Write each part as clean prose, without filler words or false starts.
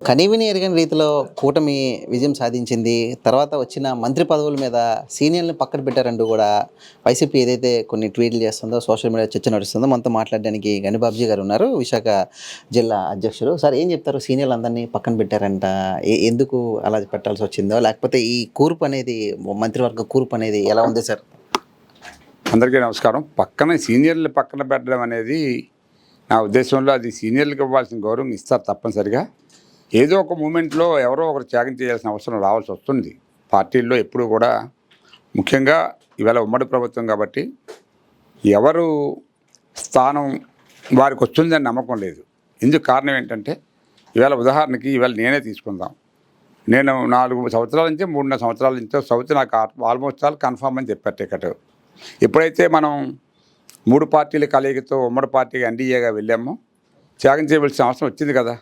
కనీవినీ ఎరగని రీతిలో కూటమి విజయం సాధించింది. తర్వాత వచ్చిన మంత్రి పదవుల మీద సీనియర్‌లని పక్కన పెట్టారంటూ కూడా వైసీపీ ఏదైతే కొన్ని ట్వీట్లు చేస్తుందో, సోషల్ మీడియా చర్చ నడుస్తుందో మనతో మాట్లాడడానికి గనిబాబుజీ గారు ఉన్నారు. విశాఖ జిల్లా అధ్యక్షులు. సార్ ఏం చెప్తారు? సీనియర్‌లందరినీ పక్కన పెట్టారంట. ఎందుకు అలా పెట్టాల్సి వచ్చిందో? లేకపోతే ఈ కూర్పు అనేది మంత్రివర్గ కూర్పు అనేది ఎలా ఉంది సార్? అందరికీ నమస్కారం. సీనియర్లు పక్కన పెట్టడం అనేది నా ఉద్దేశంలో అది సీనియర్లకు ఇవ్వాల్సిన గౌరవం ఇస్తారు తప్పనిసరిగా. ఏదో ఒక మూమెంట్లో ఎవరో ఒకరు త్యాగం చేయాల్సిన అవసరం రావాల్సి వస్తుంది పార్టీల్లో ఎప్పుడు కూడా. ముఖ్యంగా ఇవాళ ఉమ్మడి ప్రభుత్వం కాబట్టి ఎవరు స్థానం వారికి వస్తుందని నమ్మకం లేదు. ఇందుకు కారణం ఏంటంటే ఇవాళ ఉదాహరణకి ఇవాళ నేనే తీసుకుందాం. నేను 4 సంవత్సరాల నుంచి 3.5 సంవత్సరాల నుంచి సౌత్ నాకు ఆల్మోస్ట్ ఆల్ కన్ఫామ్ అని చెప్పారు టికెట్. ఎప్పుడైతే మనం 3 పార్టీల కలయికతో ఉమ్మడి పార్టీగా ఎన్డీఏగా వెళ్ళామో త్యాగం చేయవలసిన అవసరం వచ్చింది కదా.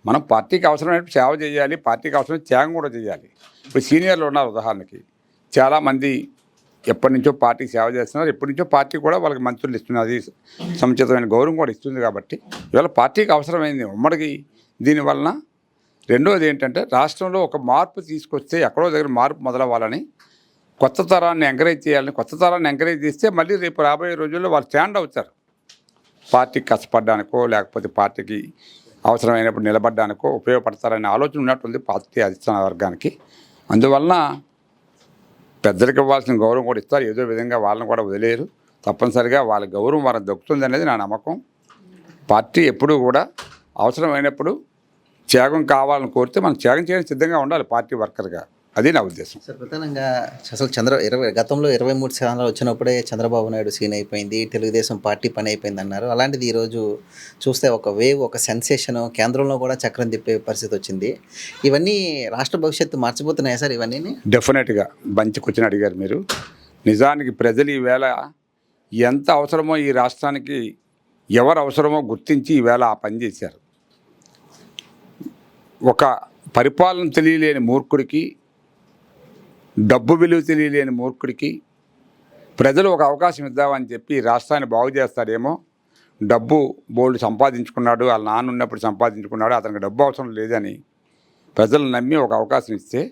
మనం పార్టీకి అవసరమైన సేవ చేయాలి, పార్టీకి అవసరం త్యాగం కూడా చేయాలి. ఇప్పుడు సీనియర్లు ఉన్నారు ఉదాహరణకి, చాలామంది ఎప్పటి నుంచో పార్టీకి సేవ చేస్తున్నారు. ఎప్పటి నుంచో పార్టీ కూడా వాళ్ళకి మంత్రులు ఇస్తున్నది, సముచితమైన గౌరవం కూడా ఇస్తుంది. కాబట్టి ఇవాళ పార్టీకి అవసరమైంది ఉమ్మడికి. దీనివలన రెండోది ఏంటంటే రాష్ట్రంలో ఒక మార్పు తీసుకొస్తే ఎక్కడో దగ్గర మార్పు మొదలవ్వాలని, కొత్త తరాన్ని ఎంకరేజ్ చేయాలని. కొత్త తరాన్ని ఎంకరేజ్ చేస్తే మళ్ళీ రేపు రాబోయే రోజుల్లో వాళ్ళు స్టాండ్ అవుతారు. పార్టీకి కష్టపడడానికో లేకపోతే పార్టీకి అవసరమైనప్పుడు నిలబడడానికో ఉపయోగపడతారనే ఆలోచన ఉన్నట్టుంది పార్టీ అధిష్టాన వర్గానికి. అందువలన పెద్దలకు ఇవ్వాల్సిన గౌరవం కూడా ఇస్తారు. ఏదో విధంగా వాళ్ళని కూడా వదిలేరు. తప్పనిసరిగా వాళ్ళ గౌరవం వాళ్ళకి దక్కుతుంది అనేది నా నమ్మకం. పార్టీ ఎప్పుడూ కూడా అవసరమైనప్పుడు త్యాగం కావాలని కోరితే మనం త్యాగం చేయడానికి సిద్ధంగా ఉండాలి పార్టీ వర్కర్గా. అది నా ఉద్దేశం. సార్ ప్రధానంగా అసలు గతంలో 23 స్థానాలు వచ్చినప్పుడే చంద్రబాబు నాయుడు సీన్ అయిపోయింది, తెలుగుదేశం పార్టీ పని అయిపోయింది అన్నారు. అలాంటిది ఈరోజు చూస్తే ఒక వేవ్, ఒక సెన్సేషన్, కేంద్రంలో కూడా చక్రం తిప్పే పరిస్థితి వచ్చింది. ఇవన్నీ రాష్ట్ర భవిష్యత్తు మార్చిపోతున్నాయా సార్? ఇవన్నీ డెఫినెట్గా మంచి క్వశ్చన్ అడిగారు మీరు. నిజానికి ప్రజలు ఈవేళ ఎంత అవసరమో ఈ రాష్ట్రానికి ఎవరు అవసరమో గుర్తించి ఈవేళ ఆ పని చేశారు. ఒక పరిపాలన తెలియలేని మూర్ఖుడికి, డబ్బు విలువ తెలియలేని మూర్ఖుడికి ప్రజలు ఒక అవకాశం ఇద్దామని చెప్పి రాష్ట్రాన్ని బాగు చేస్తాడేమో. డబ్బు బోల్డ్ సంపాదించుకున్నాడు, వాళ్ళ నాన్న ఉన్నప్పుడు సంపాదించుకున్నాడు, అతనికి డబ్బు అవసరం లేదని ప్రజలు నమ్మి ఒక అవకాశం ఇస్తే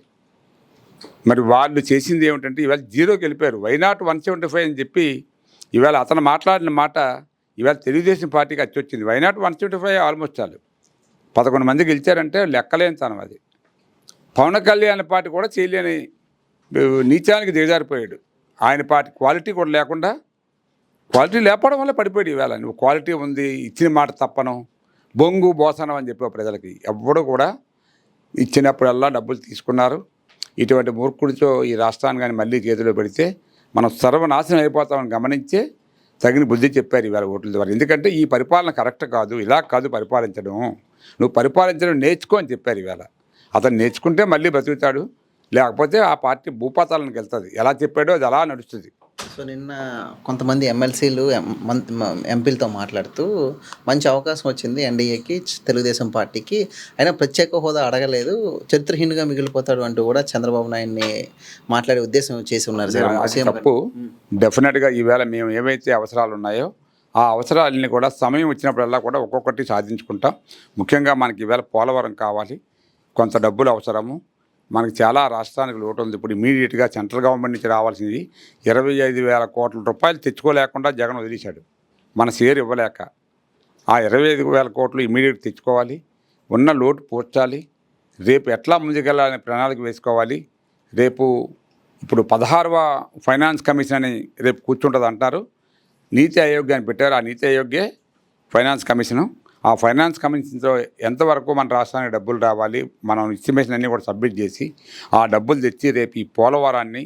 మరి వాళ్ళు చేసింది ఏమిటంటే ఇవాళ జీరోకి వెళ్ళిపోయారు. వైనాట్ 175 అని చెప్పి ఇవాళ అతను మాట్లాడిన మాట ఇవాళ తెలుగుదేశం పార్టీకి వచ్చింది. వైనాట్ 175 ఆల్మోస్ట్ చాలు 11 మంది గెలిచారంటే లెక్కలేని తనం అది. పవన్ కళ్యాణ్ పార్టీ కూడా చేయలేని నీచానికి దిగజారిపోయాడు. ఆయన పార్టీ క్వాలిటీ కూడా లేకుండా, క్వాలిటీ లేకపోవడం వల్ల పడిపోయాడు. ఇవాళ నువ్వు క్వాలిటీ ఉంది, ఇచ్చిన మాట తప్పను, బొంగు బోసనం అని చెప్పే ప్రజలకి ఎవ్వడు కూడా ఇచ్చినప్పుడల్లా డబ్బులు తీసుకున్నారు. ఇటువంటి మూర్ఖుడితో ఈ రాష్ట్రాన్ని కానీ మళ్ళీ చేతిలో పెడితే మనం సర్వనాశనం అయిపోతామని గమనించే తగిన బుద్ధి చెప్పారు ఇవాళ ఓట్ల ద్వారా. ఎందుకంటే ఈ పరిపాలన కరెక్ట్ కాదు, ఇలా కాదు పరిపాలించడం, నువ్వు పరిపాలించడం నేర్చుకో అని చెప్పారు ఇవాళ. అతను నేర్చుకుంటే మళ్ళీ బతుకుతాడు, లేకపోతే ఆ పార్టీ భూపాతాలకు వెళ్తుంది. ఎలా చెప్పాడో అది అలా నడుస్తుంది. సో నిన్న కొంతమంది ఎమ్మెల్సీలు ఎంపీలతో మాట్లాడుతూ మంచి అవకాశం వచ్చింది ఎన్డీఏకి, తెలుగుదేశం పార్టీకి, అయినా ప్రత్యేక హోదా అడగలేదు, చరిత్రహీనుగా మిగిలిపోతాడు అంటూ కూడా చంద్రబాబు నాయుడిని మాట్లాడే ఉద్దేశం చేసి ఉన్నారు సార్. తప్పు. డెఫినెట్గా ఈవేళ మేము ఏవైతే అవసరాలు ఉన్నాయో ఆ అవసరాలని కూడా సమయం వచ్చినప్పుడల్లా కూడా ఒక్కొక్కటి సాధించుకుంటాం. ముఖ్యంగా మనకి ఈవేళ పోలవరం కావాలి, కొంత డబ్బులు అవసరము. మనకి చాలా రాష్ట్రానికి లోటు ఉంది. ఇప్పుడు ఇమీడియట్గా సెంట్రల్ గవర్నమెంట్ నుంచి రావాల్సింది 25,000 కోట్ల రూపాయలు తెచ్చుకోలేకుండా జగన్ వదిలేశాడు, మన షేర్ ఇవ్వలేక. ఆ 25,000 కోట్లు ఇమీడియట్ తెచ్చుకోవాలి, ఉన్న లోటు పూడ్చాలి, రేపు ఎట్లా ముందుకెళ్ళాలని ప్రణాళిక వేసుకోవాలి. రేపు ఇప్పుడు 16వ ఫైనాన్స్ కమిషన్ అని రేపు కూర్చుంటుంది అంటారు. నీతి ఆయోగ్ అని పెట్టారు. ఆ నీతి ఆయోగే ఫైనాన్స్ కమిషను. ఆ ఫైనాన్స్ కమిషన్తో ఎంతవరకు మన రాష్ట్రానికి డబ్బులు రావాలి, మనం ఎస్టిమేషన్ అన్నీ కూడా సబ్మిట్ చేసి ఆ డబ్బులు తెచ్చి రేపు ఈ పోలవరాన్ని,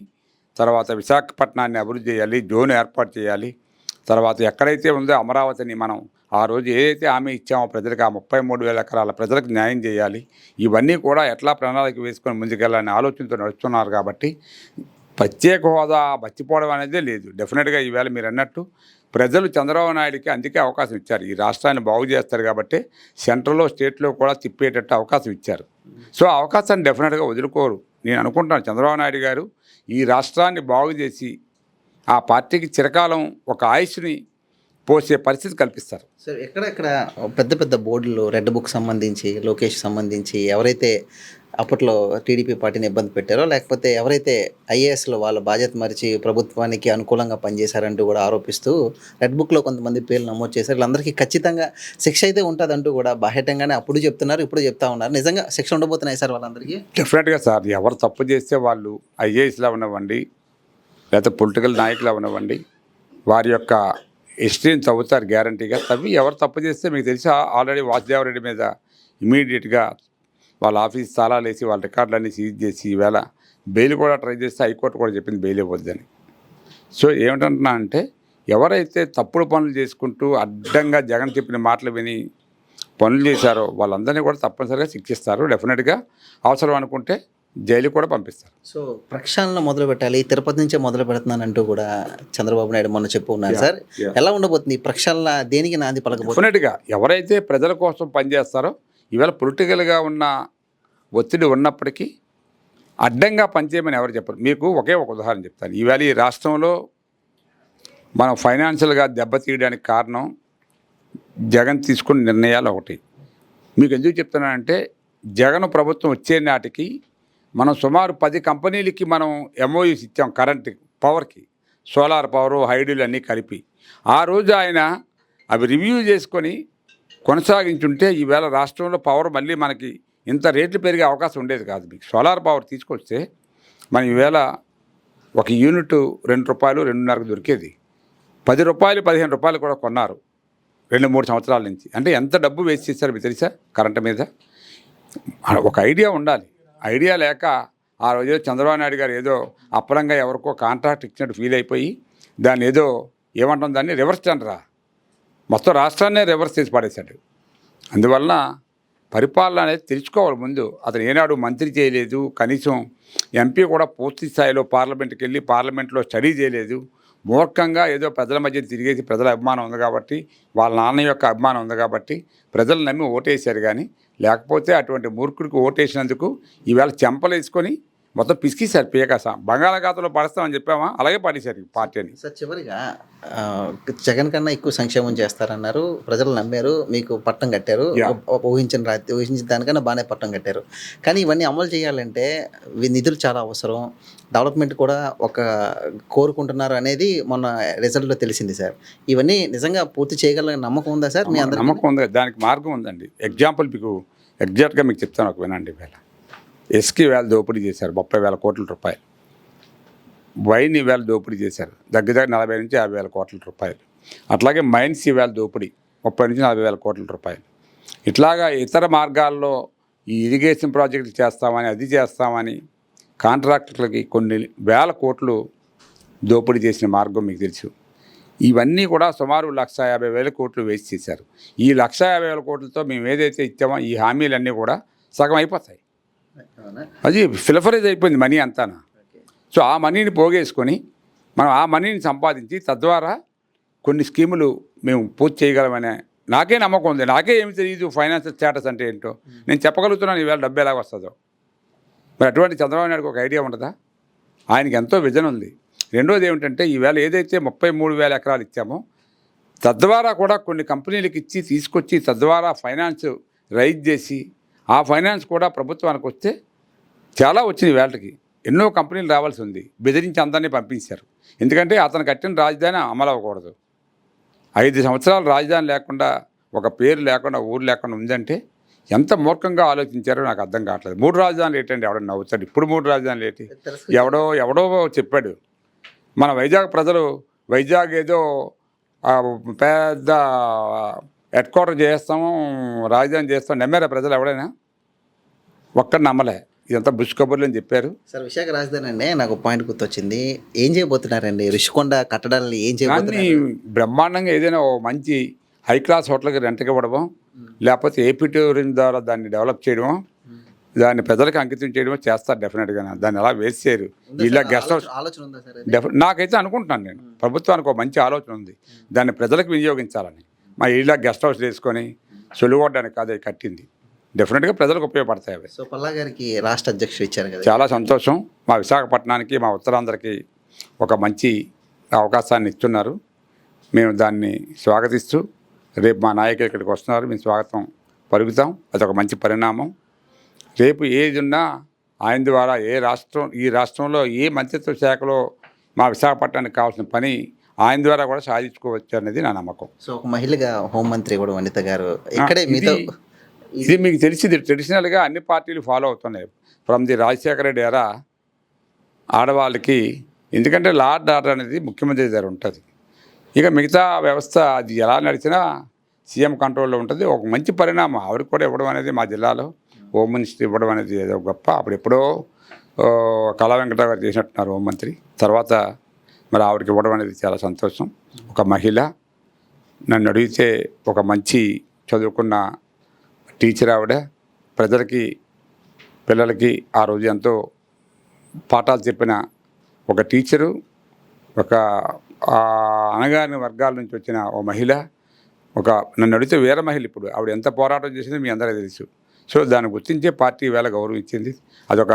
తర్వాత విశాఖపట్నాన్ని అభివృద్ధి చేయాలి, జోన్ ఏర్పాటు చేయాలి. తర్వాత ఎక్కడైతే ఉందో అమరావతిని మనం ఆ రోజు ఏదైతే హామీ ఇచ్చామో ప్రజలకు, ఆ 33,000 ఎకరాల ప్రజలకు న్యాయం చేయాలి. ఇవన్నీ కూడా ఎట్లా ప్రణాళిక వేసుకొని ముందుకెళ్ళాలని ఆలోచనతో నడుస్తున్నారు. కాబట్టి ప్రత్యేక హోదా మర్చిపోవడం అనేది లేదు. డెఫినెట్గా ఈవేళ మీరు అన్నట్టు ప్రజలు చంద్రబాబు నాయుడికి అందుకే అవకాశం ఇచ్చారు. ఈ రాష్ట్రాన్ని బాగు చేస్తారు కాబట్టి సెంట్రల్లో, స్టేట్లో కూడా తిప్పేటట్టు అవకాశం ఇచ్చారు. సో ఆ అవకాశాన్ని డెఫినెట్గా వదులుకోరు. నేను అనుకుంటాను చంద్రబాబు నాయుడు గారు ఈ రాష్ట్రాన్ని బాగు చేసి ఆ పార్టీకి చిరకాలం ఒక ఆయుష్ని పోసే పరిస్థితి కల్పిస్తారు. సార్ ఎక్కడెక్కడ పెద్ద పెద్ద బోర్డులు రెడ్ బుక్ సంబంధించి లోకేష్ సంబంధించి ఎవరైతే అప్పట్లో టీడీపీ పార్టీని ఇబ్బంది పెట్టారో లేకపోతే ఎవరైతే ఐఏఎస్లో వాళ్ళ బాధ్యత మరిచి ప్రభుత్వానికి అనుకూలంగా పనిచేశారంటూ కూడా ఆరోపిస్తూ రెడ్ బుక్లో కొంతమంది పేర్లు నమోదు చేశారు. వీళ్ళందరికీ ఖచ్చితంగా శిక్ష అయితే ఉంటుందంటూ కూడా బాహ్యతంగానే అప్పుడు చెప్తున్నారు, ఇప్పుడు చెప్తా ఉన్నారు. నిజంగా శిక్ష ఉండబోతున్నాయి సార్ వాళ్ళందరికీ? డెఫినెట్గా సార్, ఎవరు తప్పు చేస్తే వాళ్ళు ఐఏఎస్లో ఉన్నవ్వండి లేకపోతే పొలిటికల్ నాయకులు అవనివ్వండి, వారి యొక్క హిస్టరీని తవ్వుతారు గ్యారంటీగా. తవ్వి ఎవరు తప్పు చేస్తే మీకు తెలిసి ఆల్రెడీ వాసుదేవరెడ్డి మీద ఇమీడియట్గా వాళ్ళ ఆఫీస్ తాళాలు వేసి వాళ్ళ రికార్డులన్నీ సీజ్ చేసి ఈవేళ బెయిల్ కూడా ట్రై చేస్తే హైకోర్టు కూడా చెప్పింది బెయిల్ ఇవ్వద్దని. సో ఏమిటంటున్నా అంటే ఎవరైతే తప్పుడు పనులు చేసుకుంటూ అడ్డంగా జగన్ చెప్పిన మాటలు విని పనులు చేశారో వాళ్ళందరినీ కూడా తప్పనిసరిగా శిక్షిస్తారు. డెఫినెట్గా అవసరం అనుకుంటే జైలు కూడా పంపిస్తారు. సో ప్రక్షాళన మొదలు పెట్టాలి, తిరుపతి నుంచే మొదలు పెడుతున్నానంటూ కూడా చంద్రబాబు నాయుడు మొన్న చెప్పు ఉన్నారు సార్. ఎలా ఉండబోతుంది ఈ ప్రక్షాళన? దేనికి నాంది పలకబోతుంది? డెఫినెట్గా ఎవరైతే ప్రజల కోసం పనిచేస్తారో ఈవేళ పొలిటికల్గా ఉన్న ఒత్తిడి ఉన్నప్పటికీ అడ్డంగా పనిచేయమని ఎవరు చెప్పరు. మీకు ఒకే ఒక ఉదాహరణ చెప్తాను. ఈవేళ ఈ రాష్ట్రంలో మనం ఫైనాన్షియల్గా దెబ్బతీయడానికి కారణం జగన్ తీసుకున్న నిర్ణయాలు ఒకటి. మీకు ఎందుకు చెప్తున్నానంటే జగన్ ప్రభుత్వం వచ్చే నాటికి మనం సుమారు 10 కంపెనీలకి మనం ఎంఓయూస్ ఇచ్చాం. కరెంట్ పవర్కి, సోలార్ పవరు, హైడ్రోలు అన్నీ కలిపి. ఆ రోజు ఆయన అవి రివ్యూ చేసుకొని కొనసాగించుంటే ఈవేళ రాష్ట్రంలో పవర్ మళ్ళీ మనకి ఇంత రేట్లు పెరిగే అవకాశం ఉండేది కాదు. మీకు సోలార్ పవర్ తీసుకొస్తే మనం ఈవేళ ఒక యూనిట్ ₹2, ₹2.5 దొరికేది. ₹10, ₹15 కూడా కొన్నారు 2-3 సంవత్సరాల నుంచి. అంటే ఎంత డబ్బు వేస్ట్ చేశారు మీకు తెలుసా కరెంటు మీద? ఒక ఐడియా ఉండాలి. ఐడియా లేక ఆ రోజు చంద్రబాబు నాయుడు గారు ఏదో అప్పలంగా ఎవరికో కాంట్రాక్ట్ ఇచ్చినట్టు ఫీల్ అయిపోయి దాన్ని ఏదో ఏమంటాం, దాన్ని రివర్స్ టెండరా, మొత్తం రాష్ట్రాన్నే రివర్స్ చేసి పడేశాడు. అందువలన పరిపాలన అనేది తెలుసుకోవాలి ముందు. అతను ఏనాడు మంత్రి చేయలేదు, కనీసం ఎంపీ కూడా పూర్తి స్థాయిలో పార్లమెంట్కి వెళ్ళి పార్లమెంట్లో స్టడీ చేయలేదు. మూర్ఖంగా ఏదో ప్రజల మధ్య తిరిగేసి ప్రజల అభిమానం ఉంది కాబట్టి, వాళ్ళ నాన్న యొక్క అభిమానం ఉంది కాబట్టి ప్రజలు నమ్మి ఓటేశారు. కానీ లేకపోతే అటువంటి మూర్ఖుడికి ఓటేసినందుకు ఈవేళ చెంపలేసుకొని మొత్తం పిసికిసారు. పీకాస బంగాళాఖాతంలో పడేస్తామని చెప్పామా, అలాగే పడేశారు ఈ పార్టీని. సార్ చివరిగా జగన్ కన్నా ఎక్కువ సంక్షేమం చేస్తారన్నారు, ప్రజలు నమ్మారు, మీకు పట్టం కట్టారు, ఊహించిన దానికన్నా బాగానే పట్టం కట్టారు. కానీ ఇవన్నీ అమలు చేయాలంటే నిధులు చాలా అవసరం, డెవలప్మెంట్ కూడా ఒక కోరుకుంటున్నారు అనేది మొన్న రిజల్ట్లో తెలిసింది సార్. ఇవన్నీ నిజంగా పూర్తి చేయగల నమ్మకం ఉందా సార్ మీ అందరికీ? నమ్మకం ఉంది, దానికి మార్గం ఉందండి. ఎగ్జాంపుల్ మీకు ఎగ్జాక్ట్గా మీకు చెప్తాను, ఒక వినండి. ఈవేళ ఎస్కి వేళ దోపిడీ చేశారు 30,000 కోట్ల రూపాయలు. వైన్ ఈవేళ దోపిడీ చేశారు దగ్గర 40,000 నుంచి 50,000 కోట్ల రూపాయలు. అట్లాగే మైన్స్ ఈవేళ దోపిడీ 30 నుంచి 40,000 కోట్ల రూపాయలు. ఇట్లాగా ఇతర మార్గాల్లో ఈ ఇరిగేషన్ ప్రాజెక్టులు చేస్తామని, అది చేస్తామని కాంట్రాక్టర్లకి కొన్ని వేల కోట్లు దోపిడీ చేసిన మార్గం మీకు తెలుసు. ఇవన్నీ కూడా సుమారు 150,000 కోట్లు వేస్ట్ చేశారు. ఈ 150,000 కోట్లతో మేము ఏదైతే ఇచ్చామో ఈ హామీలన్నీ కూడా సగం అయిపోతాయి. అది ఫిల్ఫరైజ్ అయిపోయింది మనీ అంతానా. సో ఆ మనీని పోగేసుకొని మనం ఆ మనీని సంపాదించి తద్వారా కొన్ని స్కీములు మేము పూర్తి చేయగలమనే నాకే నమ్మకం ఉంది. నాకే ఏమి తెలియదు ఫైనాన్షియల్ స్టేటస్ అంటే ఏంటో. నేను చెప్పగలుగుతున్నాను ఈవేళ డబ్బు ఎలాగ వస్తుందో. మరి అటువంటి చంద్రబాబు నాయుడుకి ఒక ఐడియా ఉండదా? ఆయనకి ఎంతో విజన్ ఉంది. రెండోది ఏమిటంటే ఈవేళ ఏదైతే 33,000 ఎకరాలు ఇచ్చామో తద్వారా కూడా కొన్ని కంపెనీలకు ఇచ్చి తీసుకొచ్చి తద్వారా ఫైనాన్స్ రైజ్ చేసి ఆ ఫైనాన్స్ కూడా ప్రభుత్వానికి వస్తే చాలా వచ్చింది. వేళకి ఎన్నో కంపెనీలు రావాల్సి ఉంది, బెదిరించి అందరినీ పంపించారు. ఎందుకంటే అతను కట్టిన రాజధాని అమలు అవ్వకూడదు. 5 సంవత్సరాలు రాజధాని లేకుండా, ఒక పేరు లేకుండా, ఊరు లేకుండా ఉందంటే ఎంత మూర్ఖంగా ఆలోచించారో నాకు అర్థం కావట్లేదు. 3 రాజధానులు ఏంటండి? ఎవడన్నా నవ్వుతాడు ఇప్పుడు 3 రాజధానులు ఏంటి? ఎవడో చెప్పాడు. మన వైజాగ్ ప్రజలు వైజాగ్ ఏదో పెద్ద హెడ్ క్వార్టర్ చేస్తాము, రాజధాని చేస్తాం నమ్మారా ప్రజలు? ఎవడైనా ఒక్కడు నమ్మలే. ఇదంతా బుష్ కబుర్లు అని చెప్పారు. సార్ విశాఖ రాజధాని అండి, నాకు పాయింట్ గుర్తొచ్చింది. ఏం చేయబోతున్నారండి? ఋషికొండ కట్టడాలని ఏం చేయబోతున్నారు? బ్రహ్మాండంగా ఏదైనా ఓ మంచి హై క్లాస్ హోటల్కి రెంట్కి ఇవ్వడమో, లేకపోతే ఏపీ టూరిజం ద్వారా దాన్ని డెవలప్ చేయడమో, దాన్ని ప్రజలకు అంకితం చేయడమో చేస్తారు డెఫినెట్గా. దాన్ని అలా వేస్ట్ చేయరు. ఇలా గెస్ట్ హౌస్ ఆలోచన ఉందా సార్? నాకైతే అనుకుంటున్నాను నేను, ప్రభుత్వానికి ఒక మంచి ఆలోచన ఉంది, దాన్ని ప్రజలకు వినియోగించాలని. మా ఇలా గెస్ట్ హౌస్ వేసుకొని సొలిగొట్టడానికి కాదు కట్టింది. డెఫినెట్గా ప్రజలకు ఉపయోగపడతాయి అవి. సో పల్లా గారికి రాష్ట్ర అధ్యక్షుడు ఇచ్చారు కదా, చాలా సంతోషం. మా విశాఖపట్నానికి, మా ఉత్తరాంధ్రకి ఒక మంచి అవకాశాన్ని ఇస్తున్నారు. మేము దాన్ని స్వాగతిస్తూ రేపు మా నాయకులు ఇక్కడికి వస్తున్నారు, మేము స్వాగతం పలుకుతాం. అదొక మంచి పరిణామం. రేపు ఏది ఉన్నా ఆయన ద్వారా ఈ రాష్ట్రంలో ఏ మంత్రిత్వ శాఖలో మా విశాఖపట్నానికి కావాల్సిన పని ఆయన ద్వారా కూడా సాధించుకోవచ్చు అనేది నా నమ్మకం. సో ఒక మహిళగా హోంమంత్రి కూడా వనిత గారు ఇక్కడే మీతో ఇది మీకు తెలిసింది, ట్రెడిషనల్గా అన్ని పార్టీలు ఫాలో అవుతున్నాయి. ఫ్రమ్ ది రాజశేఖర రెడ్డి ఎరా ఆడవాళ్ళకి, ఎందుకంటే లా అండ్ ఆర్డర్ అనేది ముఖ్యమంత్రి దగ్గర ఉంటుంది. ఇక మిగతా వ్యవస్థ అది ఎలా నడిచినా సీఎం కంట్రోల్లో ఉంటుంది. ఒక మంచి పరిణామం ఆవిడకి కూడా ఇవ్వడం అనేది, మా జిల్లాలో హోమ్ మినిస్టర్ ఇవ్వడం అనేది ఏదో గొప్ప. అప్పుడు ఎప్పుడో కళా వెంకటరావు గారు చేసినట్టున్నారు హోంమంత్రి. తర్వాత మరి ఆవిడకి ఇవ్వడం అనేది చాలా సంతోషం. ఒక మహిళ, నన్ను అడిగితే ఒక మంచి చదువుకున్న టీచర్ ఆవిడ, ప్రజలకి పిల్లలకి ఆ రోజు ఎంతో పాఠాలు చెప్పిన ఒక టీచరు, ఒక అణగారిన వర్గాల నుంచి వచ్చిన ఓ మహిళ, నన్ను అడిగితే వీర మహిళ. ఇప్పుడు ఆవిడ ఎంత పోరాటం చేసిందో మీ అందరికీ తెలుసు. సో దాన్ని గుర్తించే పార్టీ వేళ గౌరవం ఇచ్చింది. అదొక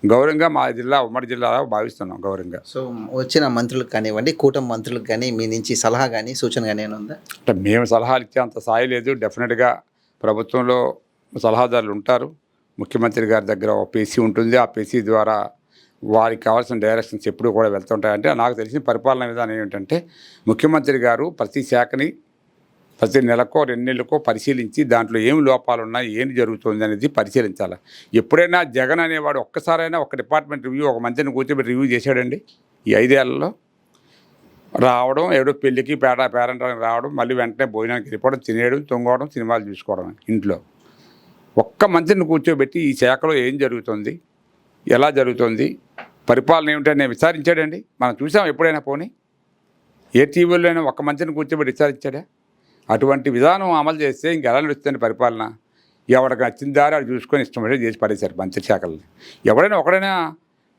గౌరవంగా మా జిల్లా, ఉమ్మడి జిల్లాలో భావిస్తున్నాం గౌరవంగా. సో వచ్చిన మంత్రులకు కానివ్వండి, కూటమి మంత్రులకు కానీ మీ నుంచి సలహా కానీ సూచన కానీ ఏమైనా ఉందా? అంటే మేము సలహాలు ఇచ్చే అంత స్థాయి లేదు. డెఫినెట్గా ప్రభుత్వంలో సలహాదారులు ఉంటారు. ముఖ్యమంత్రి గారి దగ్గర ఒక పేసీ ఉంటుంది. ఆ పేసీ ద్వారా వారికి కావాల్సిన డైరెక్షన్స్ ఎప్పుడు కూడా వెళ్తుంటాయంటే, నాకు తెలిసిన పరిపాలన విధానం ఏమిటంటే, ముఖ్యమంత్రి గారు ప్రతి శాఖని ప్రతి నెలకో 2 నెలలకో పరిశీలించి దాంట్లో ఏమి లోపాలు ఉన్నాయి, ఏంటి జరుగుతుంది అనేది పరిశీలించాలి. ఎప్పుడైనా జగన్ అనేవాడు ఒక్కసారైనా ఒక డిపార్ట్మెంట్ రివ్యూ, ఒక మంత్రిని కూర్చోబెట్టి రివ్యూ చేశాడండి? ఈ 5 ఏళ్లలో రావడం, ఏడో పెళ్ళికి పేరెంటానికి రావడం, మళ్ళీ వెంటనే భోజనానికి వెళ్ళిపోవడం, తినేయడం, తొంగవడం, సినిమాలు చూసుకోవడం ఇంట్లో. ఒక్క మంత్రిని కూర్చోబెట్టి ఈ శాఖలో ఏం జరుగుతుంది, ఎలా జరుగుతుంది, పరిపాలన ఏమిటని విచారించాడండి? మనం చూసాం ఎప్పుడైనా? పోనీ ఏ టీవీలోనైనా ఒక్క మంత్రిని కూర్చోబెట్టి విచారించాడా? అటువంటి విధానం అమలు చేస్తే ఇంకెలా నడుస్తుంది పరిపాలన? ఎవరికి నచ్చిన దారి అది చూసుకొని ఇష్టం చేసి పడేశారు మంత్రి శాఖల్ని. ఒకడైనా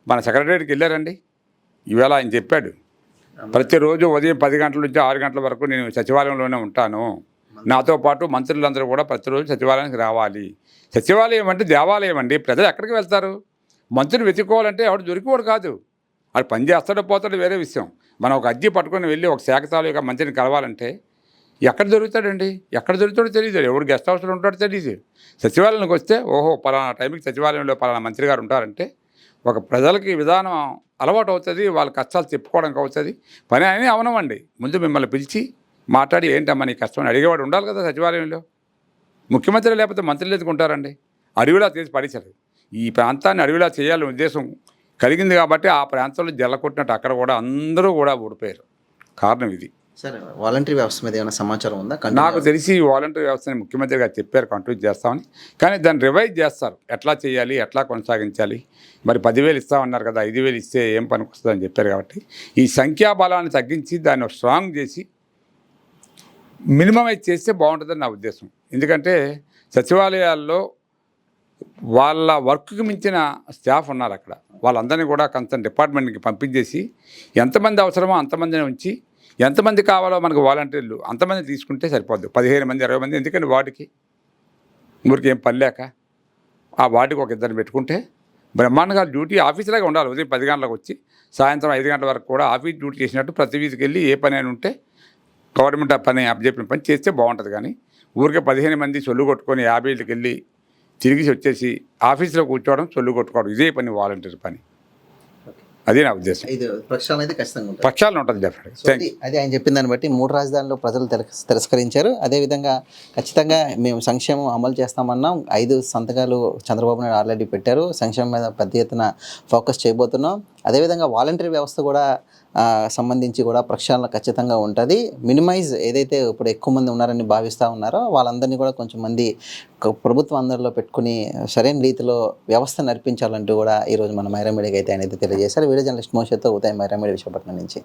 మన సెక్రటరీకి వెళ్ళారండి? ఈవేళ ఆయన చెప్పాడు, ప్రతిరోజు ఉదయం 10 గంటల నుంచి 6 గంటల వరకు నేను సచివాలయంలోనే ఉంటాను, నాతో పాటు మంత్రులందరూ కూడా ప్రతిరోజు సచివాలయానికి రావాలి. సచివాలయం అంటే దేవాలయం అండి. ప్రజలు ఎక్కడికి వెళ్తారు? మంత్రిని వెతుక్కోవాలంటే ఎవడు దొరికివాడు కాదు. వాడు పని చేస్తాడో పోతాడో వేరే విషయం. మనం ఒక అర్జీ పట్టుకొని వెళ్ళి ఒక శాఖ తాలూకా మంత్రిని కలవాలంటే ఎక్కడ దొరుకుతాడండి? ఎక్కడ దొరుకుతాడో తెలియదు. ఎవరు గెస్ట్ హౌస్లో ఉంటాడో తెలియదు. సచివాలయానికి వస్తే ఓహో పలానా టైంకి సచివాలయంలో పలానా మంత్రి గారు ఉంటారంటే ఒక ప్రజలకి విధానం అలవాటు అవుతుంది, వాళ్ళ కష్టాలు చెప్పుకోవడానికి అవుతుంది. పని అని అవనమండి. ముందు మిమ్మల్ని పిలిచి మాట్లాడి ఏంటమ్మా నీ కష్టం అని అడిగేవాడు ఉండాలి కదా సచివాలయంలో. ముఖ్యమంత్రి లేకపోతే మంత్రులు ఎదుర్కొంటారండి? అడవిలా చేసి పడేశారు. ఈ ప్రాంతాన్ని అడవిలా చేయాలని ఉద్దేశం కలిగింది కాబట్టి ఆ ప్రాంతంలో జల్ల కొట్టినట్టు అక్కడ కూడా అందరూ కూడా ఓడిపోయారు. కారణం ఇది. సరే, వాలంటరీ వ్యవస్థ మీద ఏమైనా సమాచారం ఉందా? నాకు తెలిసి వాలంటరీ వ్యవస్థని ముఖ్యమంత్రి గారు చెప్పారు కంటిన్యూ చేస్తామని. కానీ దాన్ని రివైజ్ చేస్తారు, ఎట్లా చేయాలి, ఎట్లా కొనసాగించాలి. మరి 10,000 ఇస్తామన్నారు కదా, 5,000 ఇస్తే ఏం పనికి వస్తుందని చెప్పారు. కాబట్టి ఈ సంఖ్యాబలాన్ని తగ్గించి దాన్ని స్ట్రాంగ్ చేసి మినిమమైజ్ చేస్తే బాగుంటుందని నా ఉద్దేశం. ఎందుకంటే సచివాలయాల్లో వాళ్ళ వర్క్కి మించిన స్టాఫ్ ఉన్నారు అక్కడ. వాళ్ళందరినీ కూడా కన్సర్న్ డిపార్ట్మెంట్కి పంపించేసి ఎంతమంది అవసరమో అంతమందిని ఉంచి, ఎంతమంది కావాలో మనకు వాలంటీర్లు అంతమంది తీసుకుంటే సరిపోద్దు. 15 మంది 20 మంది ఎందుకంటే వాటికి ఊరికి ఏం పని లేక ఆ వాటికి ఒక 2 పెట్టుకుంటే బ్రహ్మాండంగా డ్యూటీ ఆఫీసులాగా ఉండాలి. ఉదయం 10 గంటలకు వచ్చి సాయంత్రం 5 గంటల వరకు కూడా ఆఫీస్ డ్యూటీ చేసినట్టు ప్రతి వీధికి వెళ్ళి ఏ పని అయినా ఉంటే గవర్నమెంట్ పని అప్పచెప్పిన పని చేస్తే బాగుంటుంది. కానీ ఊరికే 15 మంది సొల్లు కొట్టుకొని 50 వెళ్ళి తిరిగి వచ్చేసి ఆఫీసులో కూర్చోవడం, సొల్లు కొట్టుకోవడం, ఇదే పని వాలంటీర్ పని. అదే నా ఉద్దేశం. ఇది ప్రక్షాళన అయితే ఖచ్చితంగా ఉంటుంది. పక్షాలను ఉంటుంది డెఫినెట్గా. అదే ఆయన చెప్పిన దాన్ని బట్టి 3 రాజధానులు ప్రజలు తిరస్కరించారు. అదేవిధంగా ఖచ్చితంగా మేము సంక్షేమం అమలు చేస్తామన్నాం. 5 సంతకాలు చంద్రబాబు నాయుడు ఆల్రెడీ పెట్టారు. సంక్షేమం మీద పెద్ద ఎత్తున ఫోకస్ చేయబోతున్నాం. అదేవిధంగా వాలంటరీ వ్యవస్థ కూడా సంబంధించి కూడా ప్రక్షాళన ఖచ్చితంగా ఉంటుంది. మినిమైజ్ ఏదైతే ఇప్పుడు ఎక్కువ మంది ఉన్నారని భావిస్తూ ఉన్నారో వాళ్ళందరినీ కూడా కొంచెం మంది ప్రభుత్వం అందరిలో పెట్టుకుని సరైన రీతిలో వ్యవస్థ నడిపించాలంటూ కూడా ఈరోజు మన మైరా మీడియాకి అయితే ఆయన అయితే తెలియజేశారు. వీడియో జర్నలిస్ట్ మోషతో ఉదయం మైరా మీడియా విశాఖపట్నం నుంచి.